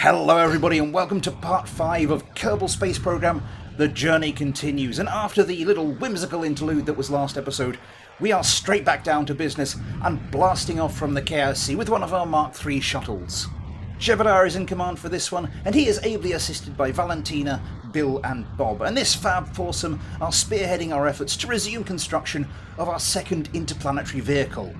Hello everybody and welcome to part 5 of Kerbal Space Program. The journey continues, and after the little whimsical interlude that was last episode, we are straight back down to business and blasting off from the KSC with one of our Mark III shuttles. Jebediah is in command for this one, and he is ably assisted by Valentina, Bill and Bob, and this fab foursome are spearheading our efforts to resume construction of our second interplanetary vehicle.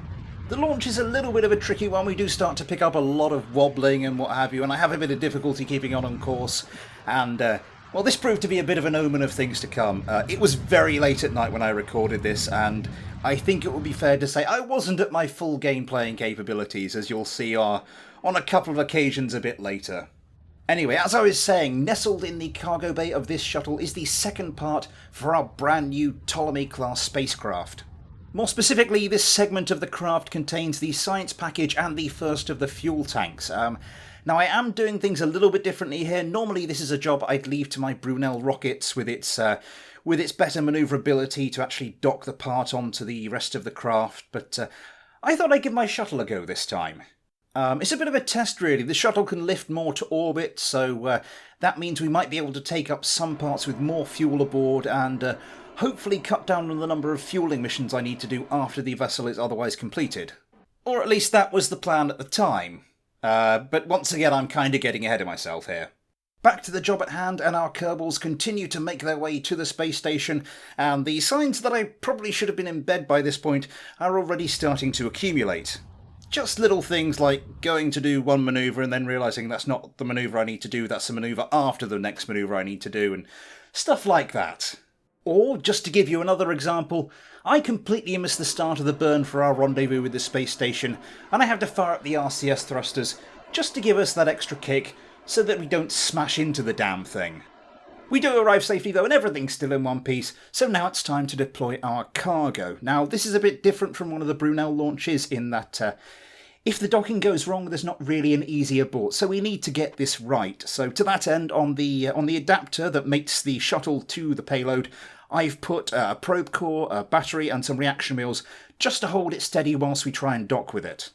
The launch is a little bit of a tricky one. We do start to pick up a lot of wobbling and what have you, and I have a bit of difficulty keeping on course, and well, this proved to be a bit of an omen of things to come. It was very late at night when I recorded this, and I think it would be fair to say I wasn't at my full game playing capabilities, as you'll see on a couple of occasions a bit later. Anyway, as I was saying, nestled in the cargo bay of this shuttle is the second part for our brand new Ptolemy-class spacecraft. More specifically, this segment of the craft contains the science package and the first of the fuel tanks. Now, I am doing things a little bit differently here. Normally, this is a job I'd leave to my Brunel rockets with its better manoeuvrability to actually dock the part onto the rest of the craft, but I thought I'd give my shuttle a go this time. It's a bit of a test, really. The shuttle can lift more to orbit, so that means we might be able to take up some parts with more fuel aboard and hopefully cut down on the number of fueling missions I need to do after the vessel is otherwise completed. Or at least that was the plan at the time. But once again, I'm kind of getting ahead of myself here. Back to the job at hand, and our Kerbals continue to make their way to the space station, and the signs that I probably should have been in bed by this point are already starting to accumulate. Just little things like going to do one manoeuvre and then realising that's not the manoeuvre I need to do, that's the manoeuvre after the next manoeuvre I need to do, and stuff like that. Or, just to give you another example, I completely missed the start of the burn for our rendezvous with the space station, and I have to fire up the RCS thrusters just to give us that extra kick so that we don't smash into the damn thing. We do arrive safely though, and everything's still in one piece, so now it's time to deploy our cargo. Now, this is a bit different from one of the Brunel launches in that if the docking goes wrong, there's not really an easy abort, so we need to get this right. So to that end, on the adapter that mates the shuttle to the payload, I've put a probe core, a battery and some reaction wheels just to hold it steady whilst we try and dock with it.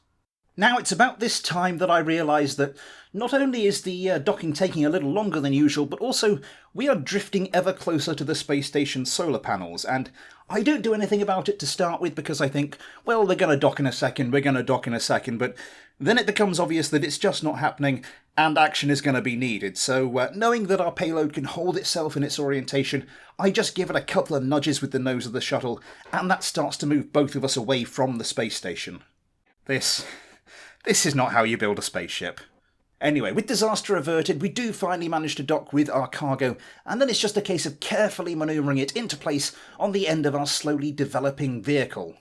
Now, it's about this time that I realise that not only is the docking taking a little longer than usual, but also we are drifting ever closer to the space station's solar panels, and I don't do anything about it to start with because I think, well, they're going to dock in a second, but then it becomes obvious that it's just not happening and action is going to be needed. So knowing that our payload can hold itself in its orientation, I just give it a couple of nudges with the nose of the shuttle, and that starts to move both of us away from the space station. This is not how you build a spaceship. Anyway, with disaster averted, we do finally manage to dock with our cargo, and then it's just a case of carefully manoeuvring it into place on the end of our slowly developing vehicle.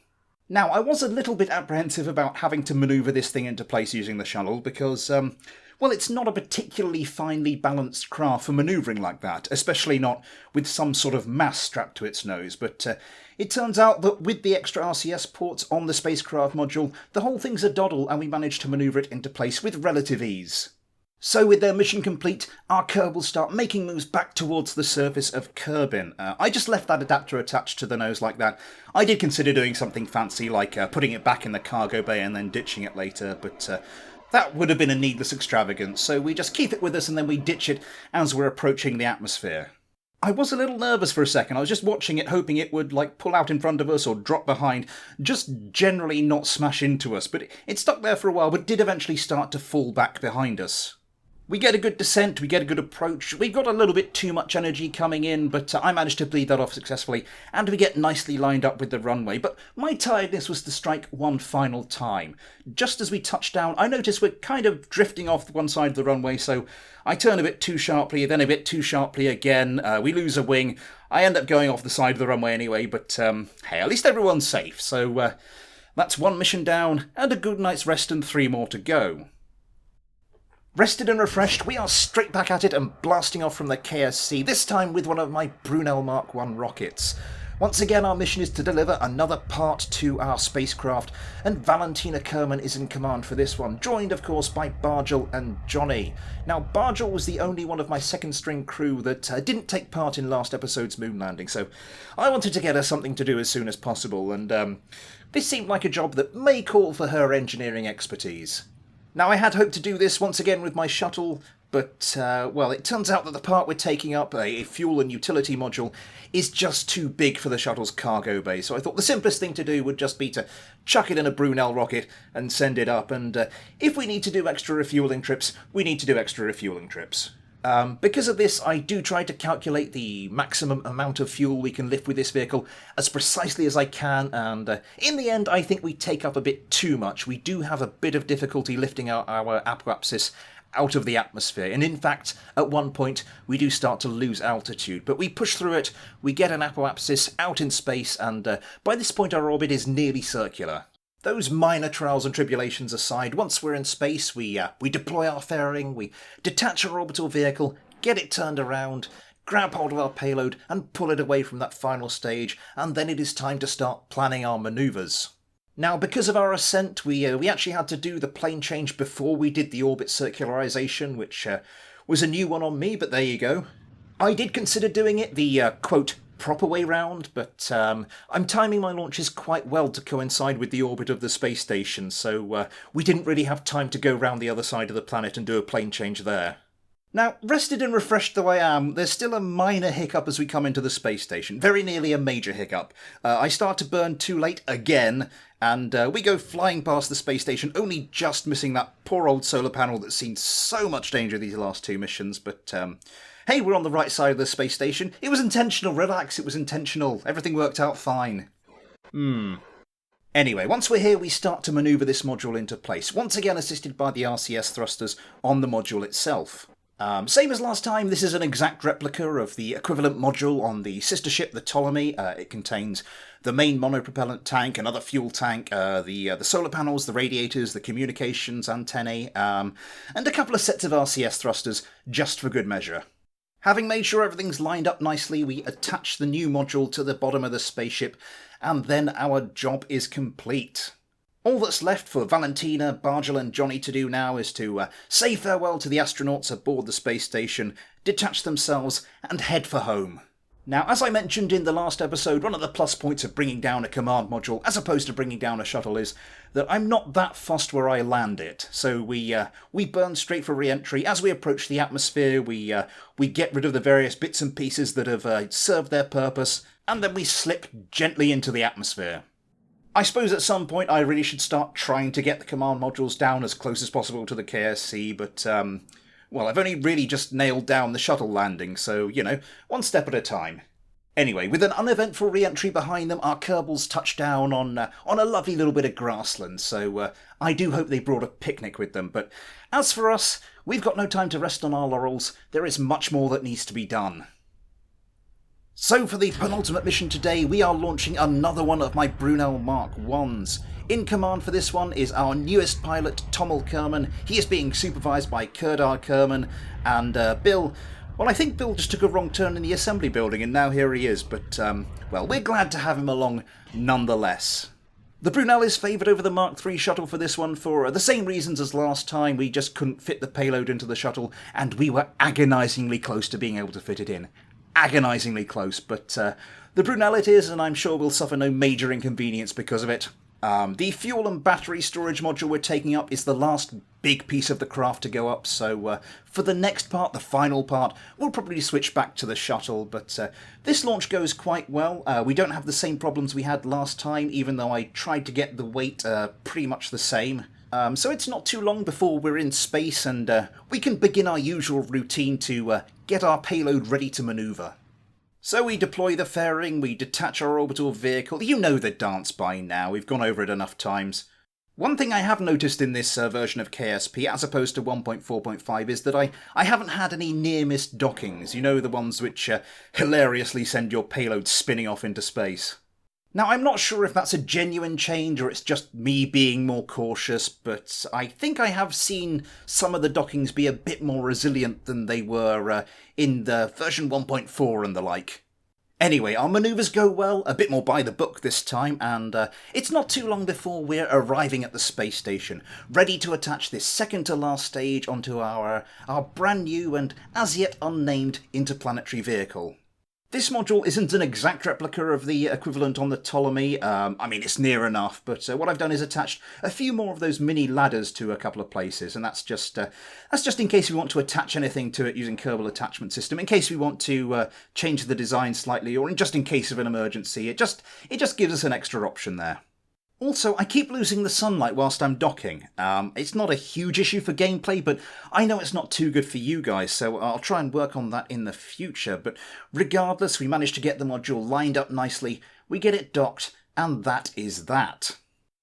Now, I was a little bit apprehensive about having to manoeuvre this thing into place using the shuttle because, well, it's not a particularly finely balanced craft for manoeuvring like that, especially not with some sort of mass strapped to its nose, but it turns out that with the extra RCS ports on the spacecraft module, the whole thing's a doddle and we managed to manoeuvre it into place with relative ease. So with their mission complete, our Kerbals start making moves back towards the surface of Kerbin. I just left that adapter attached to the nose like that. I did consider doing something fancy like putting it back in the cargo bay and then ditching it later, but that would have been a needless extravagance, so we just keep it with us and then we ditch it as we're approaching the atmosphere. I was a little nervous for a second. I was just watching it, hoping it would pull out in front of us or drop behind, just generally not smash into us, but it stuck there for a while, but did eventually start to fall back behind us. We get a good descent, we get a good approach, we got a little bit too much energy coming in, but I managed to bleed that off successfully, and we get nicely lined up with the runway, but my tiredness was to strike one final time. Just as we touch down, I notice we're kind of drifting off one side of the runway, so I turn a bit too sharply, then a bit too sharply again, we lose a wing, I end up going off the side of the runway anyway, but hey, at least everyone's safe, so that's one mission down, and a good night's rest and 3 more to go. Rested and refreshed, we are straight back at it and blasting off from the KSC, this time with one of my Brunel Mark I rockets. Once again, our mission is to deliver another part to our spacecraft, and Valentina Kerman is in command for this one, joined, of course, by Bargel and Johnny. Now, Bargel was the only one of my second-string crew that didn't take part in last episode's moon landing, so I wanted to get her something to do as soon as possible, and this seemed like a job that may call for her engineering expertise. Now, I had hoped to do this once again with my shuttle, but, well, it turns out that the part we're taking up, a fuel and utility module, is just too big for the shuttle's cargo bay, so I thought the simplest thing to do would just be to chuck it in a Brunel rocket and send it up, and if we need to do extra refuelling trips, we need to do extra refuelling trips. Because of this, I do try to calculate the maximum amount of fuel we can lift with this vehicle as precisely as I can, and in the end I think we take up a bit too much. We do have a bit of difficulty lifting our apoapsis out of the atmosphere, and in fact, at one point we do start to lose altitude, but we push through it, we get an apoapsis out in space, and by this point our orbit is nearly circular. Those minor trials and tribulations aside, once we're in space, we deploy our fairing, we detach our orbital vehicle, get it turned around, grab hold of our payload and pull it away from that final stage, and then it is time to start planning our manoeuvres. Now, because of our ascent, we actually had to do the plane change before we did the orbit circularization, which was a new one on me, but there you go. I did consider doing it the, quote, proper way round, but I'm timing my launches quite well to coincide with the orbit of the space station, so we didn't really have time to go round the other side of the planet and do a plane change there. Now, rested and refreshed though I am, there's still a minor hiccup as we come into the space station, very nearly a major hiccup. I start to burn too late again, and we go flying past the space station, only just missing that poor old solar panel that's seen so much danger these last two missions, but hey, we're on the right side of the space station. It was intentional, relax, it was intentional. Everything worked out fine. Anyway, once we're here, we start to manoeuvre this module into place, once again assisted by the RCS thrusters on the module itself. Same as last time, this is an exact replica of the equivalent module on the sister ship, the Ptolemy. It contains the main monopropellant tank, another fuel tank, the solar panels, the radiators, the communications antennae, and a couple of sets of RCS thrusters, just for good measure. Having made sure everything's lined up nicely, we attach the new module to the bottom of the spaceship, and then our job is complete. All that's left for Valentina, Bargel and Johnny to do now is to say farewell to the astronauts aboard the space station, detach themselves, and head for home. Now, as I mentioned in the last episode, one of the plus points of bringing down a command module, as opposed to bringing down a shuttle, is that I'm not that fussed where I land it. So we burn straight for re-entry. As we approach the atmosphere, we get rid of the various bits and pieces that have served their purpose, and then we slip gently into the atmosphere. I suppose at some point I really should start trying to get the command modules down as close as possible to the KSC, but well, I've only really just nailed down the shuttle landing, so, you know, one step at a time. Anyway, with an uneventful re-entry behind them, our Kerbals touch down on a lovely little bit of grassland, so I do hope they brought a picnic with them. But as for us, we've got no time to rest on our laurels. There is much more that needs to be done. So for the penultimate mission today, we are launching another one of my Brunel Mark 1s. In command for this one is our newest pilot, Tommel Kerman. He is being supervised by Kerdar Kerman, and Bill... Well, I think Bill just took a wrong turn in the assembly building, and now here he is, but, well, we're glad to have him along nonetheless. The Brunel is favoured over the Mark III shuttle for this one for the same reasons as last time. We just couldn't fit the payload into the shuttle, and we were agonisingly close to being able to fit it in. Agonisingly close, but the Brunel it is, and I'm sure we'll suffer no major inconvenience because of it. The fuel and battery storage module we're taking up is the last big piece of the craft to go up, so for the next part, the final part, we'll probably switch back to the shuttle, but this launch goes quite well. We don't have the same problems we had last time, even though I tried to get the weight pretty much the same. So it's not too long before we're in space, and we can begin our usual routine to get our payload ready to manoeuvre. So we deploy the fairing, we detach our orbital vehicle. You know the dance by now, we've gone over it enough times. One thing I have noticed in this version of KSP, as opposed to 1.4.5, is that I haven't had any near-miss dockings. You know, the ones which hilariously send your payload spinning off into space. Now, I'm not sure if that's a genuine change or it's just me being more cautious, but I think I have seen some of the dockings be a bit more resilient than they were in the version 1.4 and the like. Anyway, our manoeuvres go well, a bit more by the book this time, and it's not too long before we're arriving at the space station, ready to attach this second-to-last stage onto our brand new and as yet unnamed interplanetary vehicle. This module isn't an exact replica of the equivalent on the Ptolemy. I mean, it's near enough, but what I've done is attached a few more of those mini ladders to a couple of places, and that's just in case we want to attach anything to it using Kerbal Attachment System, in case we want to change the design slightly, or just in case of an emergency. It just gives us an extra option there. Also, I keep losing the sunlight whilst I'm docking. It's not a huge issue for gameplay, but I know it's not too good for you guys, so I'll try and work on that in the future. But regardless, we managed to get the module lined up nicely, we get it docked, and that is that.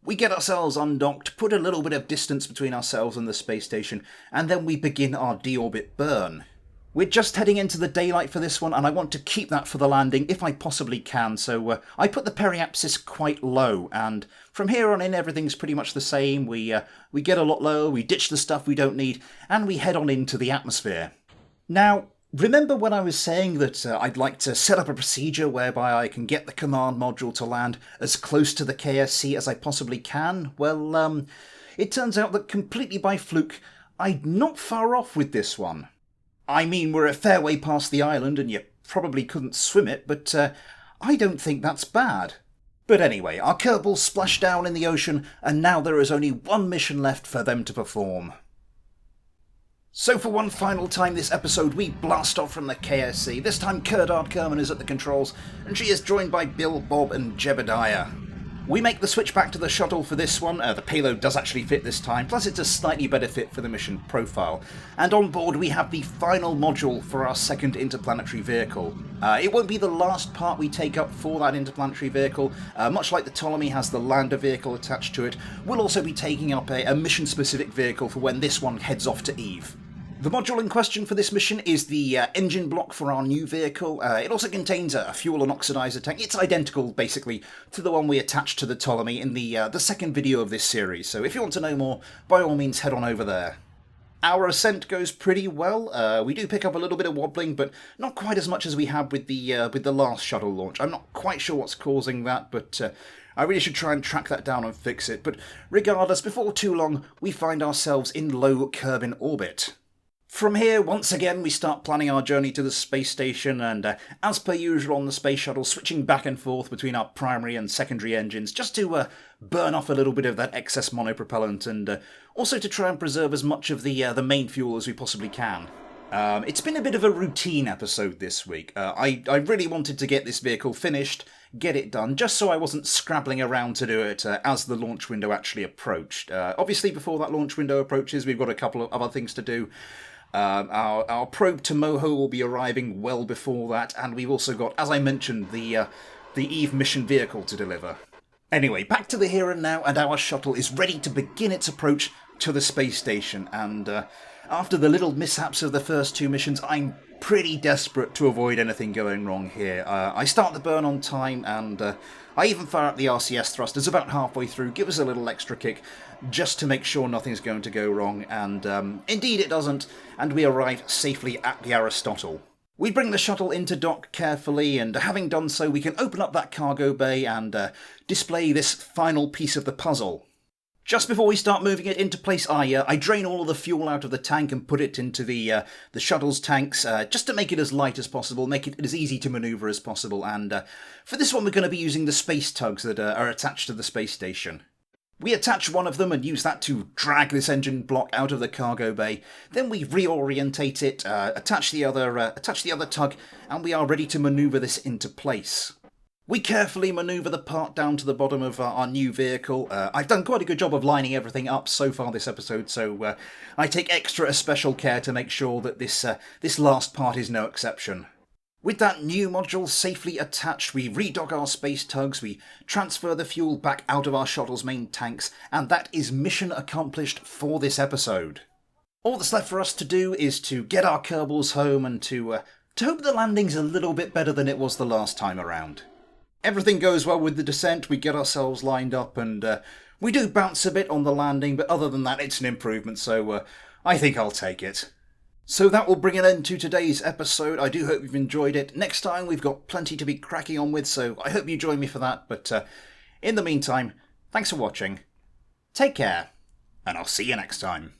We get ourselves undocked, put a little bit of distance between ourselves and the space station, and then we begin our deorbit burn. We're just heading into the daylight for this one, and I want to keep that for the landing if I possibly can, so I put the periapsis quite low, and from here on in everything's pretty much the same. We get a lot lower, we ditch the stuff we don't need, and we head on into the atmosphere. Now, remember when I was saying that I'd like to set up a procedure whereby I can get the command module to land as close to the KSC as I possibly can? Well, it turns out that completely by fluke, I'm not far off with this one. I mean, we're a fair way past the island and you probably couldn't swim it, but I don't think that's bad. But anyway, our Kerbals splashed down in the ocean, and now there is only one mission left for them to perform. So for one final time this episode, we blast off from the KSC. This time Kerdard Kerman is at the controls, and she is joined by Bill, Bob and Jebediah. We make the switch back to the shuttle for this one. The payload does actually fit this time, plus it's a slightly better fit for the mission profile. And on board we have the final module for our second interplanetary vehicle. It won't be the last part we take up for that interplanetary vehicle. Much like the Ptolemy has the lander vehicle attached to it, we'll also be taking up a mission-specific vehicle for when this one heads off to Eve. The module in question for this mission is the engine block for our new vehicle. It also contains a fuel and oxidizer tank. It's identical, basically, to the one we attached to the Ptolemy in the second video of this series. So if you want to know more, by all means head on over there. Our ascent goes pretty well. We do pick up a little bit of wobbling, but not quite as much as we had with the last shuttle launch. I'm not quite sure what's causing that, but I really should try and track that down and fix it. But regardless, before too long, we find ourselves in low Kerbin orbit. From here, once again, we start planning our journey to the space station, and as per usual on the space shuttle, switching back and forth between our primary and secondary engines, just to burn off a little bit of that excess monopropellant, and also to try and preserve as much of the main fuel as we possibly can. It's been a bit of a routine episode this week. I really wanted to get this vehicle finished, get it done, just so I wasn't scrabbling around to do it as the launch window actually approached. Obviously, before that launch window approaches, we've got a couple of other things to do. Our probe to Moho will be arriving well before that, and we've also got, as I mentioned, the Eve mission vehicle to deliver. Anyway, back to the here and now, and our shuttle is ready to begin its approach to the space station, and after the little mishaps of the first two missions, I'm pretty desperate to avoid anything going wrong here. I start the burn on time, and I even fire up the RCS thrusters about halfway through, give us a little extra kick, just to make sure nothing's going to go wrong, and indeed it doesn't, and we arrive safely at the Aristotle. We bring the shuttle into dock carefully, and having done so, we can open up that cargo bay and display this final piece of the puzzle. Just before we start moving it into place, I drain all of the fuel out of the tank and put it into the shuttle's tanks, just to make it as light as possible, make it as easy to manoeuvre as possible, and for this one we're going to be using the space tugs that are attached to the space station. We attach one of them and use that to drag this engine block out of the cargo bay. Then we reorientate it, attach the other tug, and we are ready to manoeuvre this into place. We carefully manoeuvre the part down to the bottom of our new vehicle. I've done quite a good job of lining everything up so far this episode, so I take extra special care to make sure that this last part is no exception. With that new module safely attached, we redock our space tugs, we transfer the fuel back out of our shuttle's main tanks, and that is mission accomplished for this episode. All that's left for us to do is to get our Kerbals home and to hope the landing's a little bit better than it was the last time around. Everything goes well with the descent, we get ourselves lined up, and we do bounce a bit on the landing, but other than that it's an improvement, so I think I'll take it. So that will bring an end to today's episode. I do hope you've enjoyed it. Next time we've got plenty to be cracking on with, so I hope you join me for that. But in the meantime, thanks for watching, take care, and I'll see you next time.